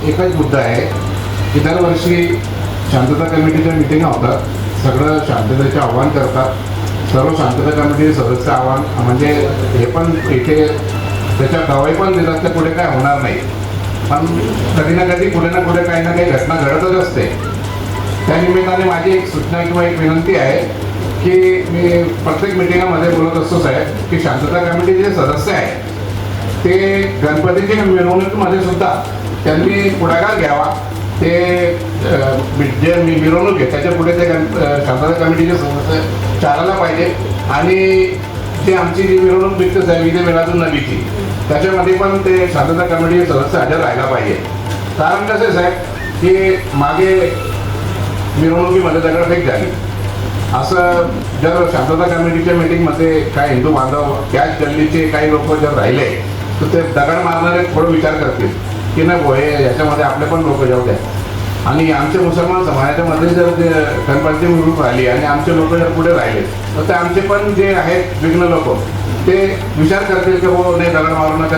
एकच मुद्दा आहे की दरवर्षी शांतता कमिटीच्या मिटिंगा होतात, सगळं शांततेचे आव्हान करतात, सर्व शांतता कमिटी सदस्य आव्हान म्हणजे हे पण इथे त्याच्या गवाही पण देतात की पुढे काय होणार नाही, पण कधी ना कधी पुढे ना पुढे काही ना काही घटना घडतच असते. त्या निमित्ताने माझी एक सूचना किंवा एक विनंती आहे की मी प्रत्येक मिटिंगामध्ये बोलत असतो साहेब की शांतता कमिटीचे जे सदस्य आहेत ते गणपतीच्या मिरवणुकीमध्ये सुद्धा त्यांनी पुढाकार घ्यावा. ते जे मिरवणूक आहे त्याच्या पुढे ते शांतता कमिटीचे सदस्य चालायला पाहिजे आणि ते आमची जी मिरवणूक निघते साहेब इथे मेळातून नदीची त्याच्यामध्ये पण ते शांतता कमिटीचे सदस्य हजर राहायला पाहिजे. कारण कसं आहे साहेब की मागे मिरवणुकीमध्ये दगडफेक झाली, असं जर शांतता कमिटीच्या मीटिंगमध्ये काय हिंदू बांधव त्याच गल्लीचे काही लोक जर राहिले तर ते दगड मारणारे थोडं विचार करतील की नाही होय याच्यामध्ये आपले पण लोक जाऊ द्या. आणि आमचे मुसलमान समाजाच्या मध्ये जर गणपतीची मिरवणूक राहिली आणि आमचे लोक जर पुढे राहिले तर ते आमचे पण जे आहेत विघ्न लोक ते विचार करतील की हो नाही दगड मारू नका.